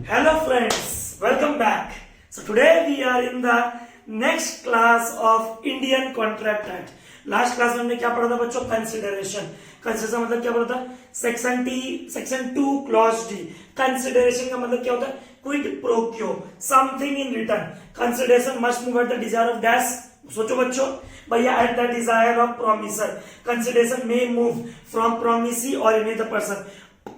Hello friends, welcome back. So today we are in the next class of Indian Contract Act. Last class में हमने क्या पढ़ा था बच्चों? कंसिडरेशन. कंसिडरेशन मतलब क्या पढ़ा था? Section 2 clause D. कंसिडरेशन का मतलब क्या होता है? Quid pro quo, something in return. Consideration must move at the desire of dash. सोचो बच्चों भैया, at the desire of promisor. Consideration may move from promisee or any other person.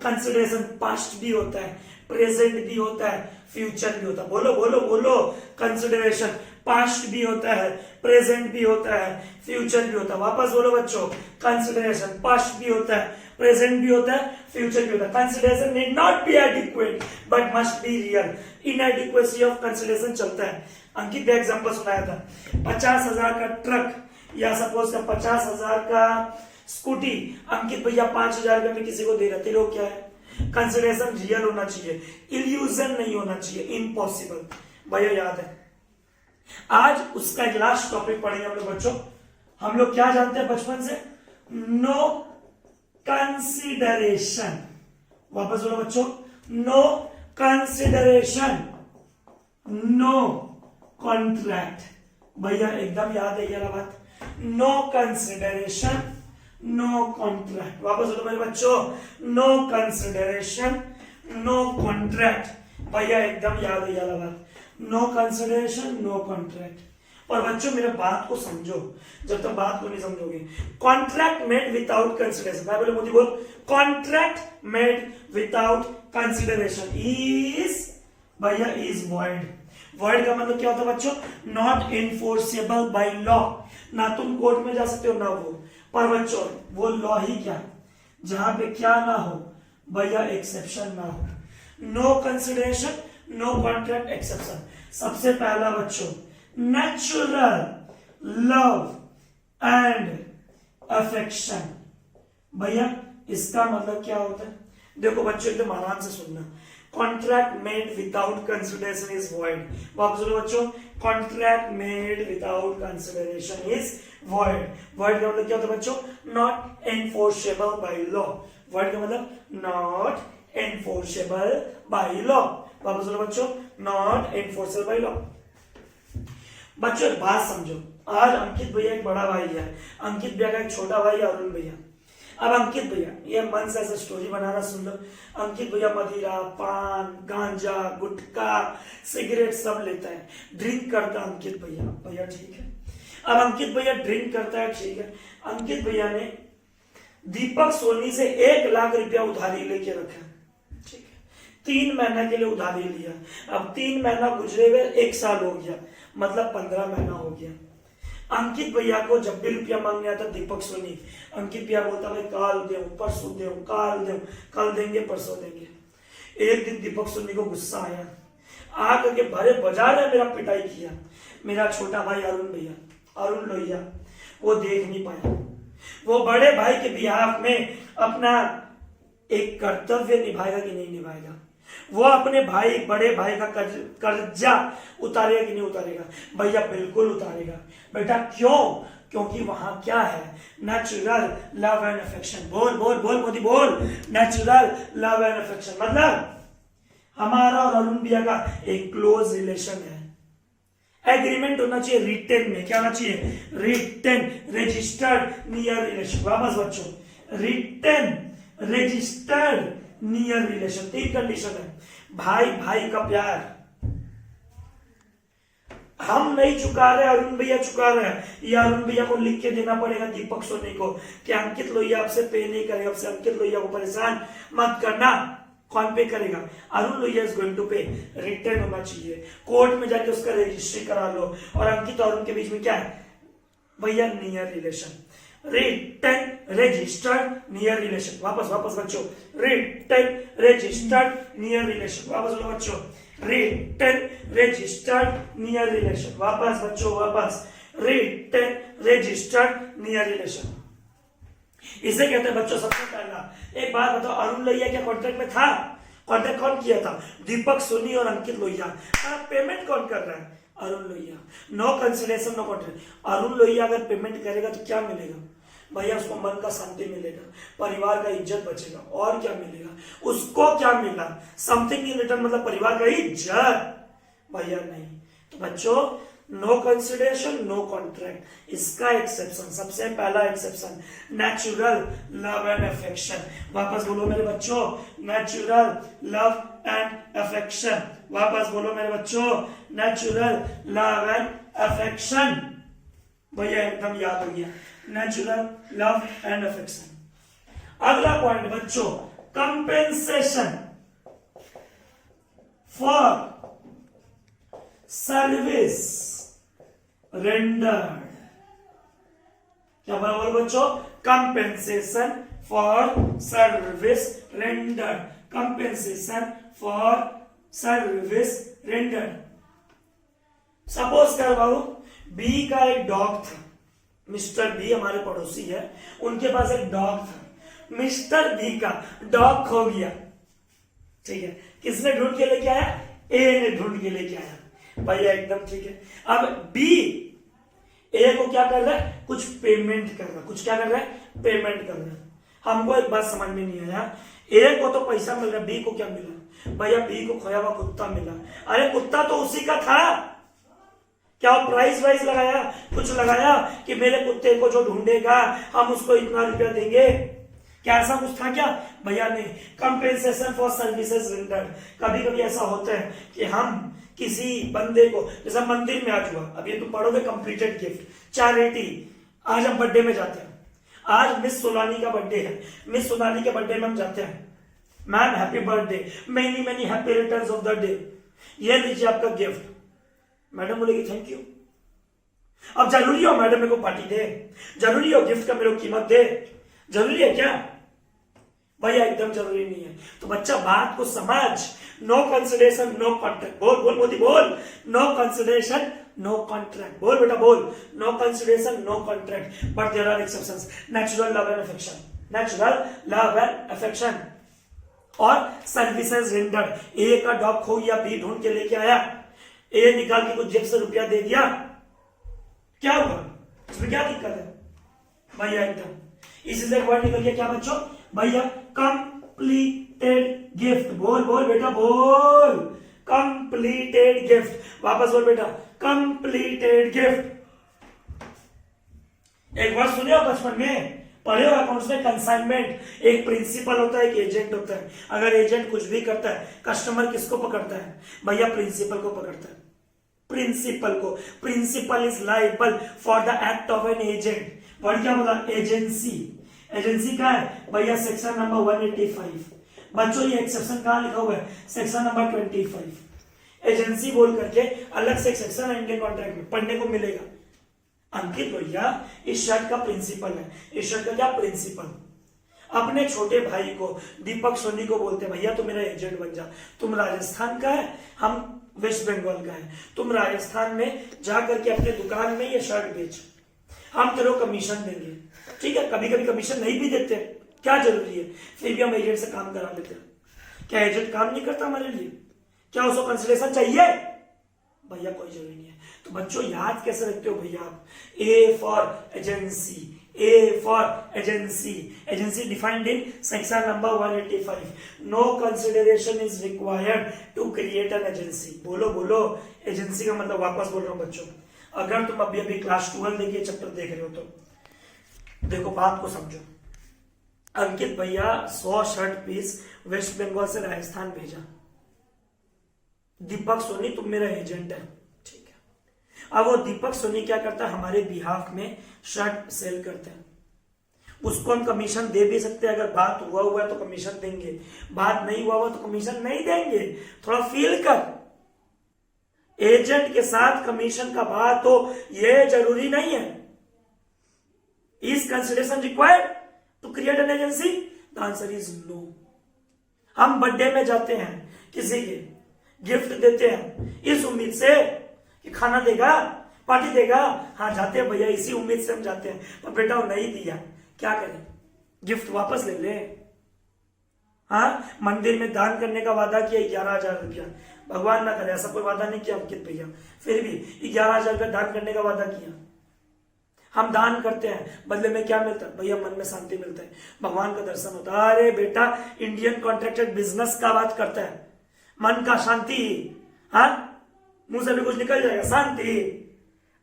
Consideration past भी होता है, प्रेजेंट भी होता है, future भी होता है. बोलो बोलो बोलो. कंसिडरेशन पास्ट भी होता है, प्रेजेंट भी होता है, फ्यूचर भी होता है. वापस बोलो बच्चों. कंसिडरेशन पास्ट भी होता है, प्रेजेंट भी होता है, फ्यूचर भी होता है. Consideration need not be adequate but must be real. Inadequacy of consideration चलता है. अंकित ने एग्जांपल सुनाया था. 50,000 का ट्रक या सपोज का 50,000 का स्कूटी अंकित भैया 5,000 रुपए में किसी को दे रहे थे. लोग क्या है? कंसिडरेशन रियल होना चाहिए, इल्यूजन नहीं होना चाहिए. इम्पॉसिबल. भैया याद है आज उसका एक लास्ट टॉपिक पढ़ेंगे हम लोग बच्चों. हम लोग क्या जानते हैं बचपन से? No consideration. वापस बोलो बच्चों. No consideration, no contract. भैया एकदम याद है ये बात. No consideration, no contract. वापस बोलो मेरे बच्चों. No consideration, no contract. भैया एकदम याद है ये बात. No consideration, no contract. और बच्चों मेरे बात को समझो, जब तक बात को नहीं समझोगे. Contract made without consideration. मैं बोले मोदी बोल. Contract made without consideration is भैया इज वॉइड. वॉइड का मतलब क्या होता है बच्चों? Not enforceable by law. ना तुम कोर्ट में जा सकते हो ना वो. पर बच्चों वो लॉ ही क्या जहां पे क्या ना हो भैया? एक्सेप्शन ना हो. No consideration, no contract, exception. सबसे पहला बच्चों नेचुरल लव एंड अफेक्शन. भैया इसका मतलब क्या होता है? देखो बच्चों एकदम आराम से सुनना. Contract made without consideration is void. वापस बोलो बच्चों. Contract made without consideration is void. Void का मतलब क्या होता है बच्चों? Not enforceable by law. Void का मतलब नॉट एनफोर्सेबल बाय लॉ. वापस बोलो बच्चों. Not enforceable by law. बच्चों एक बात समझो. आज अंकित भैया एक बड़ा भाई है, अंकित भैया का एक छोटा भाई अरुण भैया. अब अंकित भैया ये मन से ऐसा स्टोरी बनाना सुन लो. अंकित भैया मदिरा, पान, गांजा, गुटखा, सिगरेट सब लेता है, ड्रिंक करता है अंकित भैया. भैया ठीक है. अब अंकित भैया ड्रिंक करता है, ठीक है. अंकित भैया ने दीपक सोनी से 1 लाख रुपया उधारी लेके रखा. ठीक है. 3 महीना के लिए उधारी लिया. अब 3 महीना गुजरे हुए 1 साल हो गया, मतलब 15 महीना हो गया. अंकित भैया को जब भी रुपया मांगने आता दीपक सोनी, अंकित भैया बोलता भाई काल दे, परसों दे, काल दे, कल देंगे, परसों देंगे. एक दिन दीपक सोनी को गुस्सा आया, आकर के भरे बाजार में मेरा पिटाई किया. मेरा छोटा भाई अरुण भैया, अरुण लोहिया, वो देख नहीं पाया. वो बड़े भाई के बिहाफ में अपना एक कर्तव्य निभाएगा कि नहीं निभाएगा? वो अपने भाई बड़े भाई का कर्जा उतारेगा कि नहीं उतारेगा? भैया बिल्कुल उतारेगा. बेटा क्यों? क्योंकि वहां क्या है? Natural love and affection. बोल बोल बोल मोदी बोल. नेचुरल लव एंड अफेक्शन मतलब हमारा और अरुण भैया का एक क्लोज रिलेशन है. एग्रीमेंट होना चाहिए रिटेन में. क्या होना चाहिए? Written, registered near relation. वापस बच्चों. Written, registered near relation. 3 condition है. भाई भाई का प्यार हम नहीं चुका रहे, अरुण भैया चुका रहे हैं. या अरुण भैया को लिख के देना पड़ेगा दीपक सोनी को कि अंकित लोहिया आपसे पे नहीं करेगा, आपसे अंकित लोहिया को परेशान मत करना. कौन पे करेगा? Arun Lohia is going to pay. Return होना चाहिए. कोर्ट में जाके उसका रजिस्ट्री करा लो. और अंकित और उनके बीच में क्या है भैया? Near relation. Return, registered, near relation. वापस वापस बच्चों. Return, registered, near relation. वापस बोलो बच्चों. Return, registered, near relation. वापस बच्चों वापस. Return, registered, near relation. इसे कहते हैं बच्चों सबसे पहला. एक बात बताओ, अरुण लोहिया क्या कॉन्ट्रैक्ट में था? कॉन्ट्रैक्ट कौन किया था? दीपक सोनी और अंकित लोहिया. पेमेंट कौन कर रहा है? Arun Lohia. No consideration, no contract. Arun Lohia अगर पेमेंट करेगा तो क्या मिलेगा? भैया उसको मन का शांति मिलेगा, परिवार का इज्जत बचेगा, और क्या मिलेगा उसको? क्या मिला? समथिंग इन रिटर्न, मतलब परिवार का इज्जत? भैया नहीं। तो बच्चों, नो कंसिडरेशन नो कॉन्ट्रैक्ट, इसका एक्सेप्शन, सबसे पहला exception natural love and affection. वापस बोलो मेरे बच्चों, नेचुरल लव एंड अफेक्शन। वापस बोलो मेरे बच्चों, नेचुरल लव एंड अफेक्शन। भैया एकदम याद हो गया, नेचुरल लव एंड अफेक्शन। अगला पॉइंट बच्चों, कंपेंसेशन फॉर सर्विस रेंडर्ड। क्या बराबर बच्चों? Compensation for service rendered, compensation for service rendered. Suppose कर बाबू, बी का एक डॉग था, मिस्टर बी हमारे पड़ोसी है, उनके पास एक डॉग था। मिस्टर बी का डॉग खो गया, ठीक है, किसने ढूंढ के लेके आया? ए ने ढूंढ के लेके आया। भैया एकदम ठीक है। अब बी ए को क्या कर रहा है? कुछ पेमेंट कर रहा है, कुछ क्या कर रहा है? पेमेंट कर रहा है। हमको एक बात समझ में नहीं आया, ए को तो पैसा मिल रहा है, बी को क्या मिला? भैया बी को खोया हुआ कुत्ता मिला। अरे कुत्ता तो उसी का था, क्या वो प्राइस वाइस लगाया, कुछ लगाया कि मेरे कुत्ते को जो ढूंढेगा हम उसको इतना रुपया देंगे? क्या ऐसा कुछ था क्या? भैया नहीं। कंपेंसेशन फॉर सर्विसेज रेंडर्ड, कभी कभी ऐसा होता है कि हम किसी बंदे को, जैसा मंदिर में आज हुआ, अब ये तुम पढ़ोगे कंप्लीटेड गिफ्ट चैरिटी। आज हम बर्थडे में जाते हैं, आज मिस सोलानी का बर्थडे है, मिस सोलानी के बर्थडे में हम जाते हैं, ma'am happy birthday, many many happy returns of the day, ये लीजिए आपका गिफ्ट। मैडम बोलेगी थैंक यू। अब जरूरी हो मैडम मेरे को पार्टी दे? जरूरी हो गिफ्ट का मेरे को कीमत दे? जरूरी है क्या? भैया एकदम जरूरी नहीं है। तो बच्चा बात को समझ, नो कंसिडरेशन नो कॉन्ट्रैक्ट। बोल बोल मोदी बोल, नो कंसिडरेशन नो कॉन्ट्रैक्ट। बोल बेटा बोल, no consideration no contract, but there are exceptions, natural love and affection, natural love and affection और सर्विसेज रेंडर्ड। ए का डॉग खो गया, बी ढूंढ के लेके आया, ए निकाल के कुछ जेब से रुपया दे दिया, क्या हुआ? इसमें क्या दिक्कत है? भैया एकदम इसी से वर्ड निकल गया क्या बच्चों? भैया कंप्लीटेड गिफ्ट। बोल बोल बेटा बोल, कंप्लीटेड गिफ्ट। वापस बोल बेटा, कंप्लीटेड गिफ्ट। एक वर्ड सुने हो बचपन में, पढ़े हो अकाउंट्स में, कंसाइनमेंट। एक प्रिंसिपल होता है, एक एजेंट होता है। अगर एजेंट कुछ भी करता है, कस्टमर किसको पकड़ता है? भैया प्रिंसिपल को पकड़ता है, प्रिंसिपल को। Principal is liable for the act of an agent. Word क्या बोला? एजेंसी। एजेंसी क्या है? भैया सेक्शन नंबर 185। बच्चों ये एक्सेप्शन कहां लिखा हुआ है? Section number 25। एजेंसी बोल करके अलग से एक सेक्शन है इंडियन कॉन्ट्रैक्ट में, पढ़ने को मिलेगा। अंकित भैया इस शर्ट का प्रिंसिपल है, इस शर्ट का क्या? प्रिंसिपल। अपने छोटे भाई को, दीपक सोनी को बोलते हैं भैया तू मेरा एजेंट बन जा, तुम राजस्थान का है, हम वेस्ट बंगाल का है, तुम राजस्थान में जा करके अपने दुकान में ये शर्ट बेच, हम तेरे को कमीशन देंगे। ठीक है, कभी कभी कमीशन नहीं भी देते, क्या जरूरी है, फिर भी हम एजेंट से काम करा लेते हैं। क्या एजेंट काम नहीं करता हमारे लिए? क्या उसको कंसिडरेशन चाहिए? भैया कोई जरूरी नहीं है। तो बच्चों याद कैसे रखते हो भैया आप? A for agency, A for agency, agency defined in section number 185। No consideration is required to create an agency. बोलो बोलो, एजेंसी का मतलब, वापस बोल रहा हूं बच्चों, अगर तुम अभी अभी क्लास 12 देखिए चैप्टर देख रहे हो तो देखो बात को समझो। अंकित भैया 100 शर्ट पीस वेस्ट बंगाल से राजस्थान भेजा, दीपक सोनी तुम मेरा एजेंट है, ठीक है। अब वो दीपक सोनी क्या करता है? हमारे बिहाफ में शर्ट सेल करते हैं, उसको हम कमीशन दे भी सकते हैं। अगर बात हुआ है तो कमीशन देंगे, बात नहीं हुआ तो कमीशन नहीं देंगे। थोड़ा फील कर, एजेंट के साथ कमीशन का बात हो ये जरूरी नहीं है। Is consideration required to create an agency? The answer is no. हम बर्थडे में जाते हैं, किसी के गिफ्ट देते हैं इस उम्मीद से कि खाना देगा, पार्टी देगा, हाँ जाते हैं भैया, इसी उम्मीद से हम जाते हैं। पर बेटा वो नहीं दिया, क्या करें? गिफ्ट वापस ले ले। हाँ, मंदिर में दान करने का वादा किया 11,000 रुपया, भगवान ना करे ऐसा कोई वादा नहीं किया अंकित भैया, फिर भी 11,000 रुपया दान करने का वादा किया। हम दान करते हैं, बदले में क्या मिलता है भैया? मन में शांति मिलता है, भगवान का दर्शन होता है। अरे बेटा, इंडियन कॉन्ट्रैक्टेड बिजनेस का बात करता है, मन का शांति। हाँ, मुंह से भी कुछ निकल जाएगा, शांति।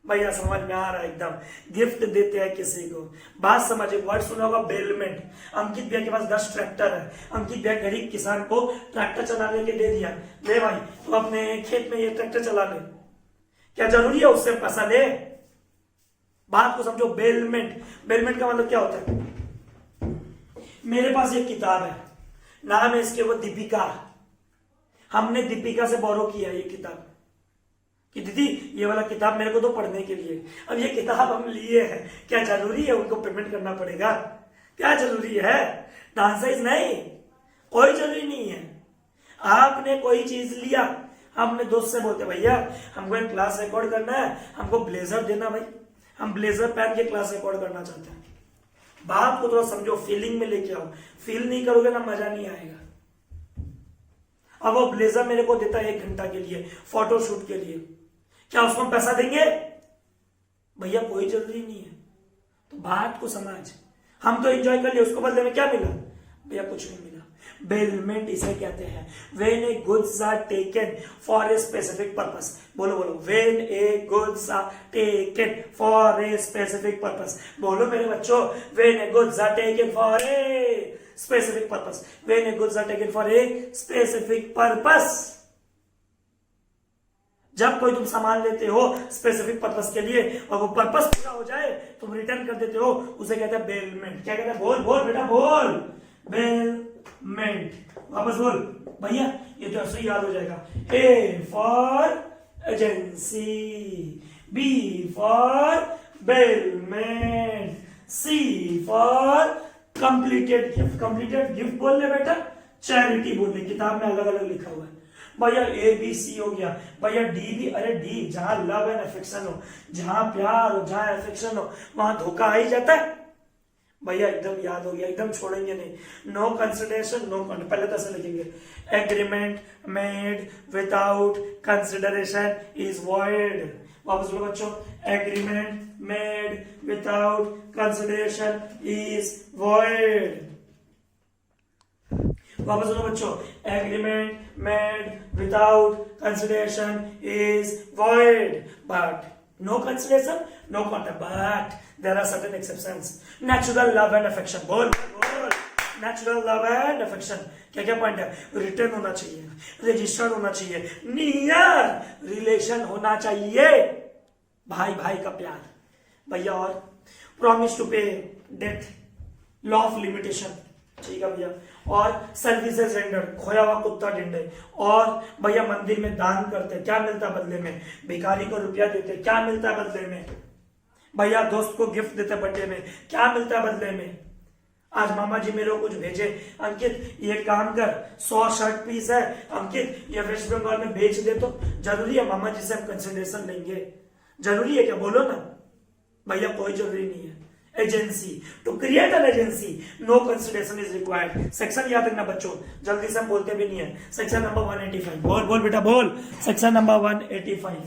भैया समझ में आ रहा है एकदम। गिफ्ट देते हैं किसी को, बात समझिए। वर्ड सुना होगा बेलमेंट। अंकित भैया के पास 10 ट्रैक्टर है। अंकित भैया गरीब किसान को ट्रैक्टर चलाने के दे दिया, ले भाई तो अपने खेत में ये ट्रैक्टर चला ले। क्या जरूरी है उससे पैसा ले? बात को समझो। बेलमेंट, बेलमेंट का मतलब क्या होता है? मेरे पास एक किताब है, नाम है इसके वो दीपिका। हमने दीपिका से बोरो किया ये किताब कि दीदी ये वाला किताब मेरे को तो पढ़ने के लिए। अब ये किताब हम लिए हैं, क्या जरूरी है उनको पेमेंट करना पड़ेगा? क्या जरूरी है? डांसर्स नहीं, कोई जरूरी नहीं है। आपने कोई चीज लिया, हम अपने दोस्त से बोलते भैया हमको एक क्लास रिकॉर्ड करना है, हमको ब्लेजर देना भाई, हम ब्लेजर पहन के क्लास रिकॉर्ड करना चाहते हैं। बात को थोड़ा समझो, फीलिंग में लेके आओ। फील नहीं करोगे ना, मजा नहीं आएगा। अब वो ब्लेजर मेरे को देता है 1 घंटा के लिए, फोटो शूट के लिए, क्या उसको हम पैसा देंगे? भैया कोई जरूरी नहीं है। तो बात को समझ, हम तो एंजॉय कर लिए, उसको बदले में क्या मिला? भैया कुछ नहीं मिला। बेलमेंट इसे कहते हैं। When a goods are taken for a specific purpose. बोलो बोलो, when a goods are taken for a specific purpose. बोलो मेरे बच्चों, when a goods are taken for a specific purpose. When a goods are taken for a specific purpose. जब कोई तुम सामान लेते हो स्पेसिफिक पर्पस के लिए और वो पर्पस पूरा हो जाए तुम रिटर्न कर देते हो, उसे कहते हैं बेलमेंट। क्या कहते हैं? बोल बोल बेटा बोल, बेलमेंट। वापस बोल भैया, ये तो ऐसे ही याद हो जाएगा। A for agency, B for bailment, C for completed gift. Completed gift बोल ले बेटा, चैरिटी बोल ले, किताब में अलग अलग लिखा हुआ है। भैया ए बी सी हो गया, भैया डी भी। अरे डी, जहां लव एंड अफेक्शन हो, जहां प्यार हो, जहां अफेक्शन हो, वहां धोखा आ ही जाता है। भैया एकदम याद हो गया, एकदम छोड़ेंगे नहीं। नो कंसिडरेशन नो कॉन्ट्रैक्ट, पहले तो ऐसे लिखेंगे, agreement made without consideration is void. वापस बोलो बच्चों, agreement made without consideration is void. वापस बोलो बच्चों, agreement made without consideration is void, but no consideration no contact, but there are certain exceptions. Natural love and affection, बोल बोल, natural love and affection। क्या क्या पॉइंट है? Return होना चाहिए, रजिस्टर्ड होना चाहिए, नियर रिलेशन होना चाहिए, भाई भाई का प्यार भैया, और प्रॉमिस टू पे डेट, लॉ ऑफ लिमिटेशन, ठीक है भैया, और सर्विसेज रेंडर, खोया हुआ कुत्ता ढूंढे, और भैया मंदिर में दान करते, क्या मिलता है बदले में? भिखारी को रुपया देते, क्या मिलता है बदले में? भैया दोस्त को गिफ्ट देते बर्थडे में, क्या मिलता है बदले में? आज मामा जी मेरे को कुछ भेजे, अंकित ये काम कर, 100 शर्ट पीस है, अंकित ये वेस्ट बंगाल में बेच दे, तो जरूरी है मामा जी से हम कंसिडरेशन लेंगे? जरूरी है क्या? बोलो ना भैया, कोई जरूरी नहीं है। Agency, to create an agency no consideration is required. Section याद रखना बच्चों, जल्दी से हम बोलते भी नहीं है। सेक्शन नंबर 185, बोल बोल बेटा बोल, section number 185।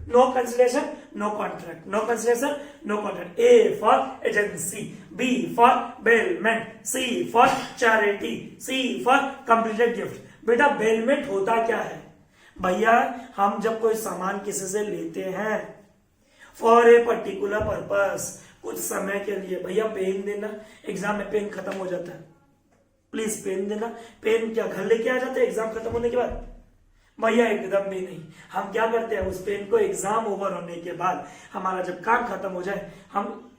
No consideration no contract, no consideration no contract. A for agency, B for bailment, C for charity, C for completed gift. बेटा बेलमेंट होता क्या है? भैया हम जब कोई सामान किसी से लेते हैं फॉर ए पर्टिकुलर पर्पस, कुछ समय के लिए, भैया पेन देना, एग्जाम में पेन खत्म हो जाता है, प्लीज पेन देना। पेन क्या घर लेके आ जाते हैं एग्जाम खत्म होने के बाद? भैया एकदम भी नहीं। हम क्या करते हैं, उस पेन को एग्जाम ओवर होने के बाद, हमारा जब काम खत्म हो जाए, हम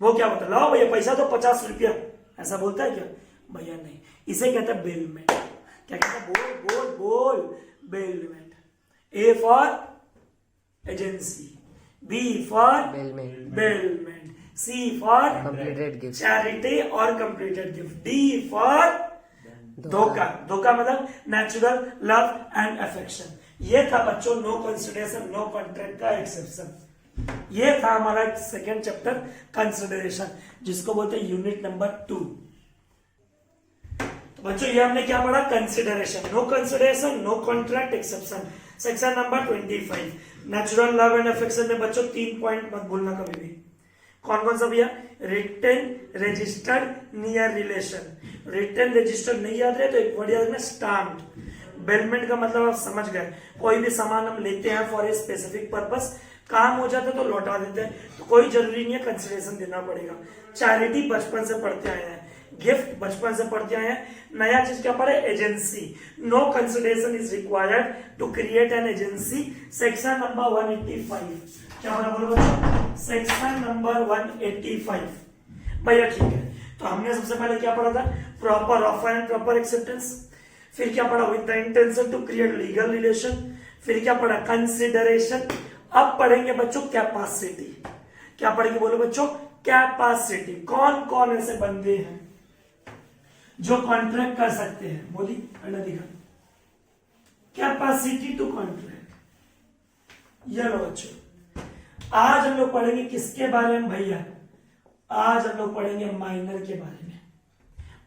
वो क्या बोलता है, लाओ भैया पैसा तो 50 रुपया, ऐसा बोलता है क्या? भैया नहीं, इसे कहता है बेलमेंट। क्या कहता है? बोल बोल बोल, bailment. A for agency, B for bailment, C for completed gift, charity और कंप्लीटेड गिफ्ट, डी फॉर धोखा। धोखा मतलब नेचुरल लव एंड अफेक्शन। ये था बच्चों नो कंसिडरेशन नो कॉन्ट्रैक्ट का एक्सेप्शन। ये था हमारा सेकेंड चैप्टर कंसिडरेशन, जिसको बोलते हैं यूनिट नंबर 2। तो बच्चों ये हमने क्या पढ़ा? Consideration, no consideration no contract exception. Section number 25 natural love and affection में बच्चों 3 पॉइंट मत भूलना कभी भी। कौन कौन सा भैया? Written, registered, near relation. Written registered नहीं याद रहे तो एक वर्ड याद रखना, स्टाम्प्ड। बेलमेंट का मतलब आप समझ गए, कोई भी सामान हम लेते हैं फॉर ए स्पेसिफिक पर्पस, काम हो जाता है तो लौटा देते हैं, तो कोई जरूरी नहीं है कंसिडरेशन देना पड़ेगा। चैरिटी बचपन से पढ़ते आए हैं, गिफ्ट बचपन से पढ़ते आए हैं। नया चीज क्या पढ़े? Agency. No consideration is required to create an agency. Section number 185। क्या बोलो बच्चों? Section number 185। भैया ठीक है, तो हमने सबसे पहले क्या पढ़ा था? Proper offer and proper acceptance. फिर क्या पढ़ा? With the intention to create legal relation. फिर क्या पढ़ा? कंसिडरेशन। अब पढ़ेंगे बच्चों कैपेसिटी। क्या पढ़ेंगे बोलो बच्चों? कैपेसिटी। कौन कौन ऐसे बंदे हैं जो कॉन्ट्रैक्ट कर सकते हैं? बोली अल्लाह दिखा। Capacity to contract. ये लो बच्चों, आज हम लोग पढ़ेंगे किसके बारे में भैया? आज हम लोग पढ़ेंगे माइनर के बारे में।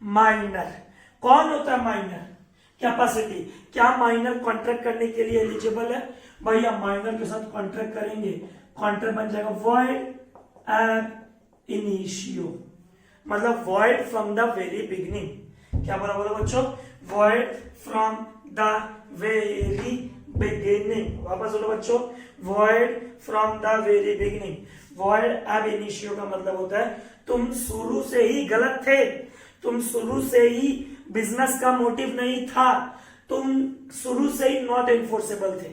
माइनर कौन होता है? माइनर। कैपेसिटी, क्या माइनर कॉन्ट्रैक्ट करने के लिए एलिजिबल है? भैया माइनर के साथ कॉन्ट्रैक्ट करेंगे, कॉन्ट्रैक्ट बन जाएगा वॉइड एब इनिशियो, मतलब void from the very beginning. क्या बोला बोलो बच्चों? Void from the very beginning. वापस बोलो बच्चों, void from the very beginning. Void एब इनिशियो का मतलब होता है तुम शुरू से ही गलत थे, तुम शुरू से ही बिजनेस का मोटिव नहीं था, तुम शुरू से ही नॉट एनफोर्सेबल थे।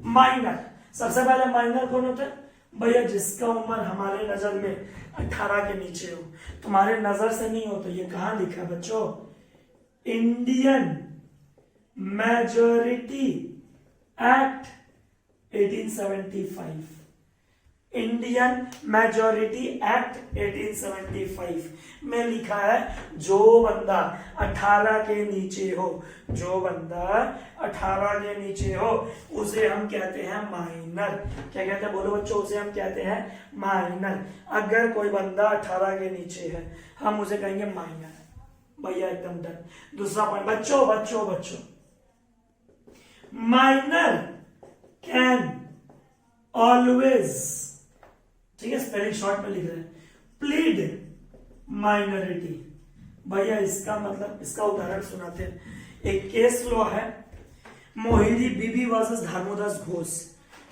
माइनर, सबसे पहले माइनर कौन होता है? भैया जिसका उम्र हमारे नजर में 18 के नीचे हो। तुम्हारे नजर से नहीं हो तो ये कहां लिखा है बच्चों? Indian majority act 1875। Indian majority act 1875 में लिखा है जो बंदा 18 के नीचे हो, जो बंदा 18 के नीचे हो उसे हम कहते हैं माइनर। क्या कहते हैं बोलो बच्चों? उसे हम कहते हैं माइनर। अगर कोई बंदा 18 के नीचे है हम उसे कहेंगे माइनर। भैया एकदम डन। दूसरा पॉइंट बच्चों बच्चों बच्चों, माइनर कैन ऑलवेज, ठीक है स्पेलिंग शॉर्ट में लिख रहे हैं, प्लीड माइनॉरिटी। भैया इसका मतलब, इसका उदाहरण सुनाते हैं। एक केस लॉ है मोहिनी बीबी वर्सेस धर्मोदास घोष।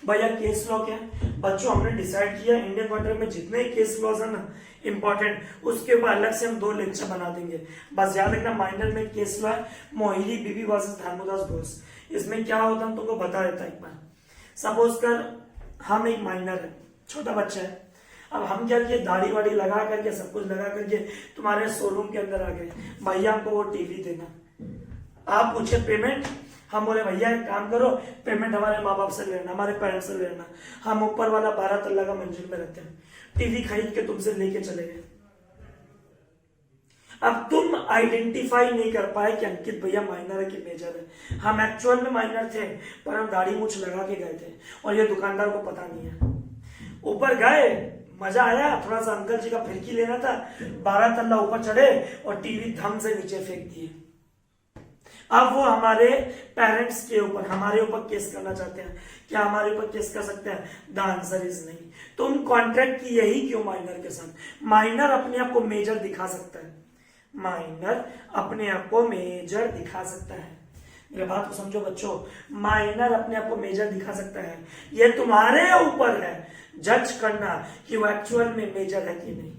भैया केस लॉ क्या है बच्चों? हमने डिसाइड किया इंडियन कॉन्ट्रैक्ट में जितने केस लॉज है ना इंपॉर्टेंट, उसके ऊपर अलग से हम 2 लेक्चर बना देंगे। बस याद रखना माइनर में केस लॉ है मोहिनी बीबी वर्सेस धर्मोदास घोष। इसमें क्या होता है तुमको बता देता एक बार। सपोज कर हम एक माइनर है, छोटा बच्चा है, अब हम क्या किए दाढ़ी वाड़ी लगा करके सब कुछ लगा करके तुम्हारे शोरूम के अंदर आ गए, भैया हमको वो टीवी देना। आप पूछे पेमेंट, हम बोले भैया एक काम करो पेमेंट हमारे माँ बाप से लेना, हमारे पेरेंट्स से लेना, हम ऊपर वाला 12 तल्ला का मंजिल में रहते हैं, टीवी खरीद के तुमसे लेके चले गए। अब तुम आइडेंटिफाई नहीं कर पाए कि अंकित भैया माइनर है कि मेजर है। हम एक्चुअल में माइनर थे पर हम दाढ़ी मूछ लगा के गए थे और ये दुकानदार को पता नहीं है। ऊपर गए, मजा आया, थोड़ा सा अंकल जी का फिरकी लेना था, 12 तल्ला ऊपर चढ़े और टीवी धम से नीचे फेंक दिए। अब वो हमारे पेरेंट्स के ऊपर, हमारे ऊपर केस करना चाहते हैं। क्या हमारे ऊपर केस कर सकते हैं? द आंसर इज नहीं। तुम कॉन्ट्रैक्ट की यही क्यों माइनर के साथ? माइनर अपने आप को मेजर दिखा सकता है, माइनर अपने आप को मेजर दिखा सकता है। मेरे बात को समझो बच्चों, माइनर अपने आप को मेजर दिखा सकता है। ये तुम्हारे ऊपर है जज करना कि वो एक्चुअल में मेजर है कि नहीं।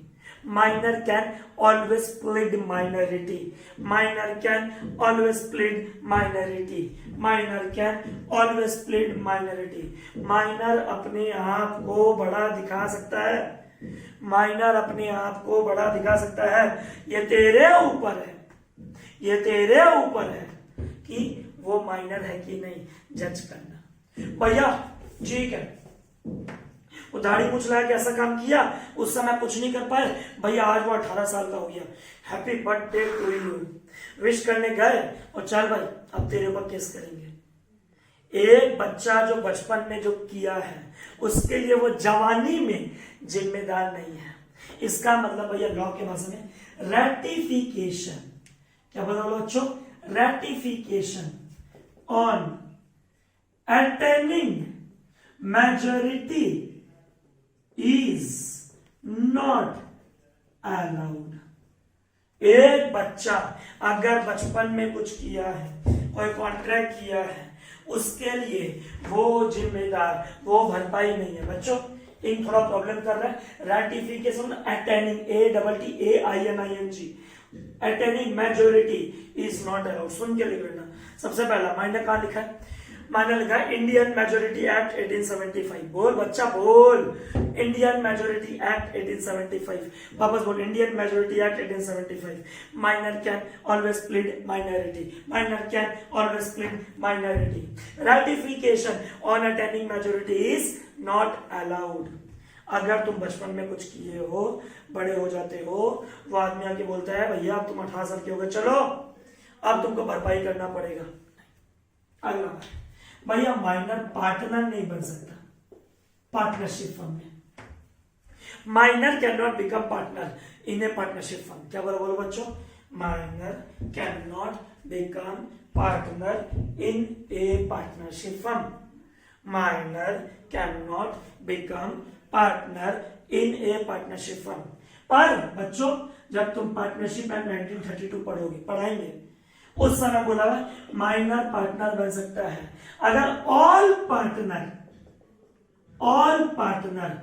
Minor can always plead minority, minor can always plead minority, minor can always plead minority. Minor अपने आप को बड़ा दिखा सकता है, माइनर अपने आप को बड़ा दिखा सकता है। ये तेरे ऊपर है, ये तेरे ऊपर है कि वो माइनर है कि नहीं जज करना। भैया ठीक है, वो दाढ़ी मूछ लगा के ऐसा काम किया, उस समय कुछ नहीं कर पाए, भैया आज वो 18 साल का हो गया, happy birthday to you, wish करने गए और चल भाई अब तेरे ऊपर केस करेंगे। एक बच्चा जो बचपन में जो किया है उसके लिए वो जवानी में जिम्मेदार नहीं है। इसका मतलब भैया लॉ के भाषा में रेटिफिकेशन, क्या बोला बच्चों? Ratification on attaining majority is not allowed. एक बच्चा अगर बचपन में कुछ किया है, कोई कॉन्ट्रैक्ट किया है, उसके लिए वो जिम्मेदार, वो भरपाई नहीं है। बच्चों इन थोड़ा प्रॉब्लम कर रहा है। Ratification attaining, ATTAINING, attaining majority is not allowed. सुन के लिख लेना। सबसे पहला माइनर कहां लिखा है? माइनर लिखा है इंडियन मेजोरिटी एक्ट 1875। बोल बच्चा बोल, इंडियन मेजोरिटी एक्ट 1875। वापस बोल, Indian majority act 1875। Minor can always plead minority, minor can always plead minority. Ratification on attaining majority is not allowed. अगर तुम बचपन में कुछ किए हो, बड़े हो जाते हो, वो आदमी आके बोलता है भैया अब तुम 18 साल के हो गए, चलो अब तुमको भरपाई करना पड़ेगा। अगला भैया, माइनर पार्टनर नहीं बन सकता पार्टनरशिप फर्म में। Minor can not become partner in A partnership firm. क्या बोलो बोलो बच्चों? Minor can not become partner in A partnership firm. Minor can not become partner in A partnership firm. पर बच्चों जब तुम पार्टनरशिप एक्ट 1932 पढ़ोगे, पढ़ाएंगे, उस समय बोला माइनर पार्टनर बन सकता है अगर ऑल पार्टनर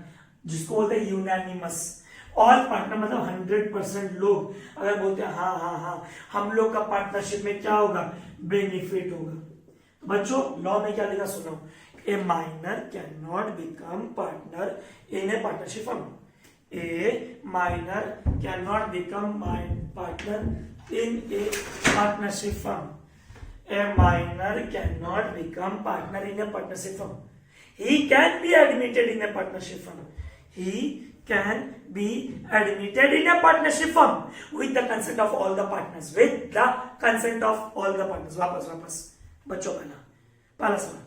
जिसको बोलते हैं यूनानिमस। ऑल पार्टनर मतलब 100% लोग अगर बोलते हैं हाँ हाँ हाँ हम लोग का पार्टनरशिप में क्या होगा, बेनिफिट होगा। तो बच्चों लॉ में क्या लिखा सुनो, ए minor can not become partner in A partnership firm. A minor can not become partner in a partnership firm. A minor cannot become partner in a partnership firm. He can be admitted in a partnership firm. He can be admitted in a partnership firm with the consent of all the partners. With the consent of all the partners. वापस बच्चों पहला सवाल,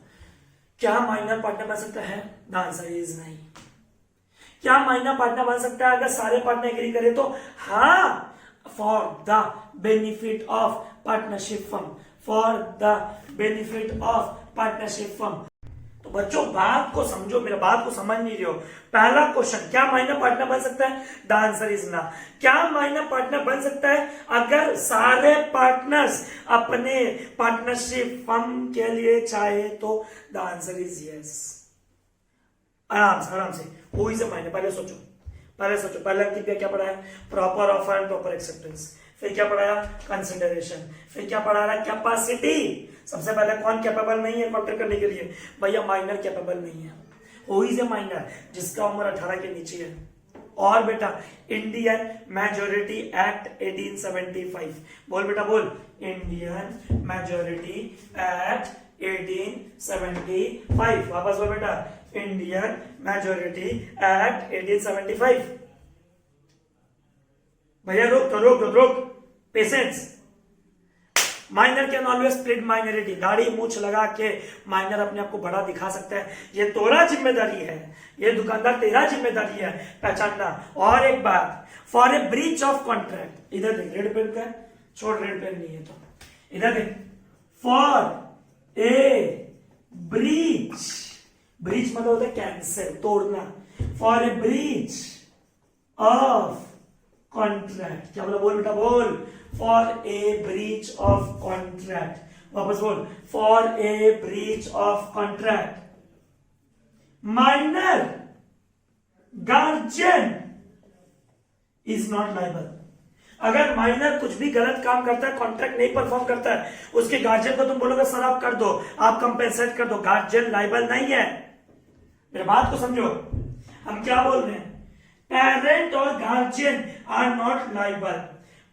क्या minor partner बन सकता है? The answer is नहीं। क्या माइनर पार्टनर बन सकता है अगर सारे पार्टनर एग्री करें तो? हाँ, for the benefit of partnership firm, for the benefit of partnership firm। तो बच्चों बात को समझो, मेरा बात को समझ नहीं रहे हो। पहला क्वेश्चन, क्या माइनर पार्टनर बन सकता है? द आंसर इज ना। क्या माइनर पार्टनर बन सकता है अगर सारे पार्टनर्स अपने पार्टनरशिप फर्म के लिए चाहे तो? The answer is yes. आराम से हु इज अ माइनर, पहले सोचो। पहले अंकित क्या पढ़ाया? Proper offer and proper acceptance. फिर क्या पढ़ाया? कंसिडरेशन। फिर क्या पढ़ा रहा? कैपेसिटी। सबसे पहले कौन कैपेबल नहीं है कॉन्ट्रैक्ट करने के लिए? भैया माइनर कैपेबल नहीं है। Who is a minor? जिसका उम्र 18 के नीचे है। और बेटा इंडियन मेजोरिटी एक्ट 1875। बोल बेटा बोल, इंडियन मेजोरिटी एक्ट 1875। वापस बोल बेटा, इंडियन मेजोरिटी एक्ट 1875। भैया रोक patience. Minor can always plead minority. दाढ़ी मूछ लगा के माइनर अपने आप को बड़ा दिखा सकता है, ये तोरा जिम्मेदारी है, ये दुकानदार तेरा जिम्मेदारी है पहचानना। और एक बात, for a breach of contract, इधर देख रेड पेन का, छोड़ रेड पेन नहीं है तो इधर देख, फॉर ए ब्रीच मतलब होता है कैंसिल, तोड़ना। For a breach of contract, क्या बोला? बोल बेटा बोल, for a breach of contract. वापस बोल, for a breach of contract minor guardian is not liable. अगर माइनर कुछ भी गलत काम करता है, कॉन्ट्रैक्ट नहीं परफॉर्म करता है, उसके गार्जियन को तुम बोलोगे सर आप कर दो, आप कंपेंसेट कर दो, गार्जियन लायबल नहीं है। मेरे बात को समझो, हम क्या बोल रहे हैं? पेरेंट और guardian are not liable.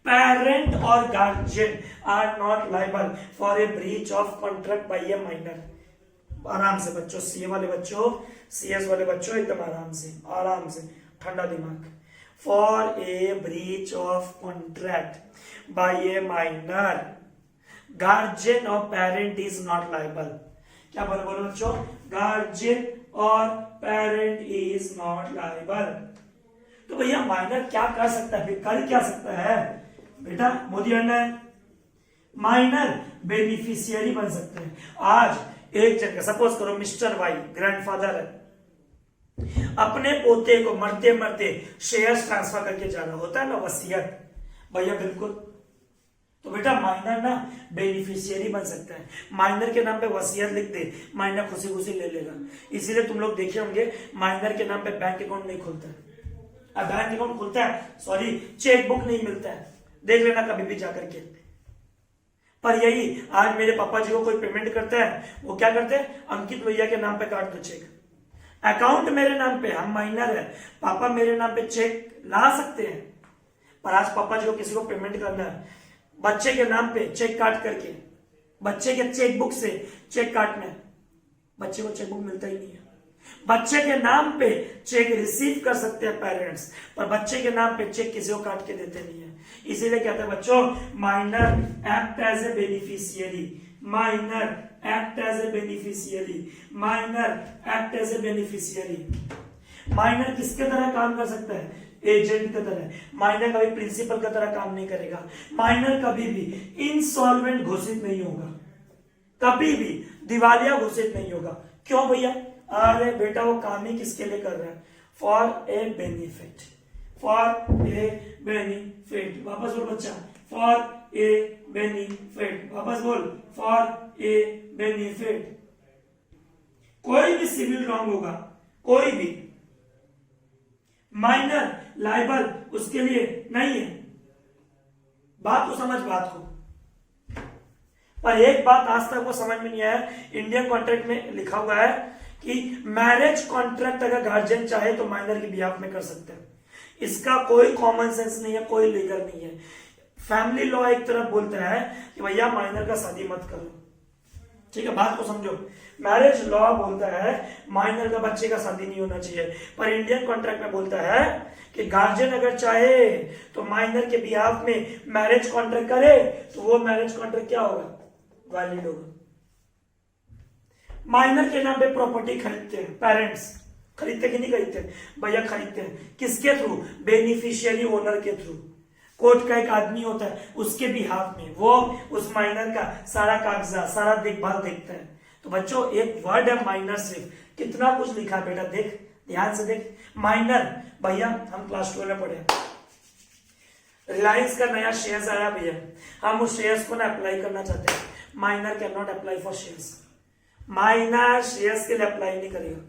Parent और guardian are not liable for a breach of contract by a minor. आराम से बच्चों, सीए वाले बच्चों, सीएस वाले बच्चों, एकदम आराम से ठंडा दिमाग। For a breach of contract by a minor, guardian और पेरेंट इज नॉट लायबल। क्या बोलो बच्चों? गार्जियन और पेरेंट इज नॉट लायबल। तो भैया माइनर क्या कर सकता है? कर क्या सकता है बेटा? मोदी अन्ना है, माइनर बेनिफिशियरी बन सकते हैं। आज एक जगह सपोज करो मिस्टर वाई ग्रैंडफादर है, अपने पोते को मरते मरते शेयर्स ट्रांसफर करके जाना होता है ना वसीयत, भैया बिल्कुल। तो बेटा माइनर ना बेनिफिशियरी बन सकता है, माइनर के नाम पे वसीयत लिख दे, माइनर खुशी खुशी ले लेगा। इसीलिए तुम लोग देखे होंगे माइनर के नाम पे बैंक अकाउंट नहीं खुलता है। अब बैंक अकाउंट खुलता है, सॉरी चेक बुक नहीं मिलता है, देख लेना कभी भी जाकर के। पर यही आज मेरे पापा जी को कोई पेमेंट करता है, वो क्या करते हैं, अंकित भैया के नाम पे काट दो चेक, अकाउंट मेरे नाम पे, हम माइनर है, पापा मेरे नाम पे चेक ला सकते हैं। पर आज पापा जी को किसी को पेमेंट करना है, बच्चे के नाम पे चेक काट करके, बच्चे के चेक बुक से चेक काटना है, बच्चे को चेक बुक मिलता ही नहीं है। बच्चे के नाम पे चेक रिसीव कर सकते हैं पेरेंट्स, पर बच्चे के नाम पे चेक किसी को काट के देते नहीं है। इसीलिए कहते हैं बच्चों minor act as a beneficiary, minor act as a beneficiary, minor act as a beneficiary. Minor किसके तरह काम कर सकता है, एजेंट की तरह। माइनर कभी प्रिंसिपल की तरह काम नहीं करेगा, माइनर कभी भी इंसॉल्वेंट घोषित नहीं होगा, कभी भी दिवालिया घोषित नहीं होगा। क्यों भैया, अरे बेटा वो काम ही किसके लिए कर रहा है, for a benefit, for a benefit. वापस बोल बच्चा, फॉर ए बेनिफिट, वापस बोल, फॉर ए बेनिफिट। कोई भी सिविल रॉन्ग होगा, कोई भी माइनर लाइबल उसके लिए नहीं है। बात को समझ, बात को। पर एक बात आज तक वो समझ में नहीं आया, इंडियन कॉन्ट्रैक्ट में लिखा हुआ है कि मैरिज कॉन्ट्रैक्ट अगर गार्जियन चाहे तो माइनर की बिहाफ में कर सकते हैं। इसका कोई कॉमन सेंस नहीं है, कोई लीगल नहीं है। फैमिली लॉ एक तरफ बोलता है कि भैया माइनर का शादी मत करो, ठीक है, बात को समझो। मैरिज लॉ बोलता है माइनर का बच्चे का शादी नहीं होना चाहिए, पर इंडियन कॉन्ट्रैक्ट में बोलता है कि गार्जियन अगर चाहे तो माइनर के बिहाफ में मैरिज कॉन्ट्रैक्ट करे तो वो मैरिज कॉन्ट्रैक्ट क्या होगा, वैलिड होगा। माइनर के नाम पे प्रॉपर्टी खरीदते हैं पेरेंट्स, खरीदते कि नहीं खरीदते भैया, खरीदते हैं। किसके थ्रू, बेनिफिशियरी ओनर के थ्रू। कोर्ट का एक आदमी होता है, उसके बिहाफ में वो उस माइनर का सारा कागजात, सारा देखभाल देखता है। तो बच्चों एक वर्ड है माइनर, सिर्फ कितना कुछ लिखा है बेटा, देख ध्यान से देख। माइनर भैया हम क्लास 12 में पढ़े, रिलायंस का नया शेयर्स आया भैया, हम उस शेयर्स को ना अप्लाई करना चाहते हैं। Minor can not apply for shares, minor shares के लिए अप्लाई नहीं करेगा।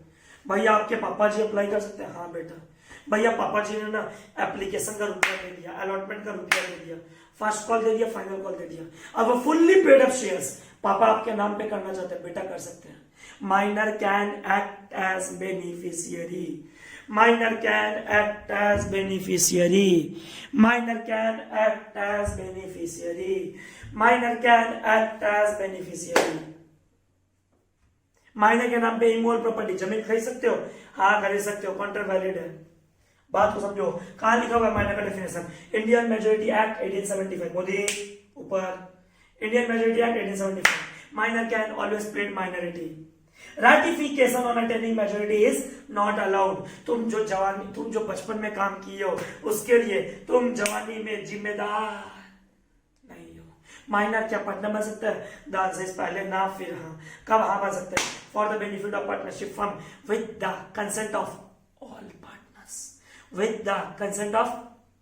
भैया आपके पापा जी अप्लाई कर सकते हैं, हाँ बेटा। भैया पापा जी ने ना एप्लीकेशन का रुपया दे दिया, अलॉटमेंट का रुपया दे दिया, फर्स्ट कॉल दे दिया, फाइनल कॉल दे दिया, अब वो फुल्ली पेड अप शेयर्स पापा आपके नाम पे करना चाहते हैं, बेटा कर सकते हैं। Minor can act as beneficiary, minor can act as beneficiary, minor can act as beneficiary, minor can act as beneficiary. Minor के नाम पे इमूवेबल प्रॉपर्टी, जमीन खरीद सकते हो, हाँ खरीद सकते हो, कॉन्ट्रैक्ट वैलिड है। बात को समझो, कहां लिखा हुआ है माइनर का definition, Indian majority act 1875, Modi ऊपर, Indian majority act 1875, minor can always plead minority, ratification on attaining majority is not allowed. तुम जो बचपन में काम किए हो उसके लिए तुम जवानी में जिम्मेदार नहीं हो। माइनर क्या पार्टनर बन सकता है, दान से पहले ना फिर हाँ, कब हाँ बन सकता है, for the benefit of partnership firm with the consent of all partners, with the consent of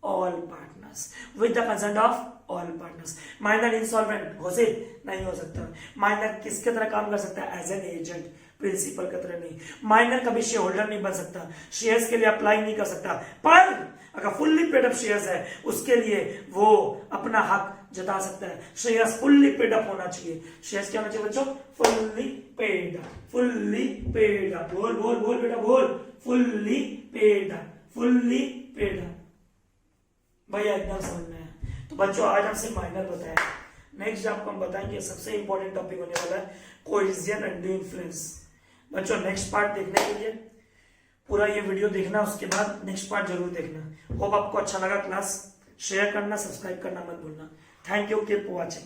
all partners, with the consent of all partners. Minor insolvent घोषित नहीं हो सकता। माइनर किसके तरह काम कर सकता है, एज एन एजेंट, प्रिंसिपल की तरह नहीं। माइनर कभी शेयर होल्डर नहीं बन सकता, शेयर्स के लिए अप्लाई नहीं कर सकता, पर अगर फुल्ली पेड अप शेयर्स है उसके लिए वो अपना हक जता सकता है। शेयर्स फुल्ली पेड अप होना चाहिए। शेयर्स क्या होना चाहिए बच्चों, फुल्ली पेड, फुल्ली पेड। बोल बोल बोल बेटा बोल, फुल्ली पेड, फुल्ली पेड। भैया एकदम समझ में आया। तो बच्चों आज हमसे माइनर बताया, नेक्स्ट आपको हम बताएंगे सबसे इंपॉर्टेंट टॉपिक होने वाला है कोहेजन एंड इन्फ्लुएंस। बच्चों नेक्स्ट पार्ट देखने के लिए पूरा ये वीडियो देखना, उसके बाद नेक्स्ट पार्ट जरूर देखना। होप आपको अच्छा लगा क्लास, शेयर करना, सब्सक्राइब करना मत भूलना। Thank you, keep watching.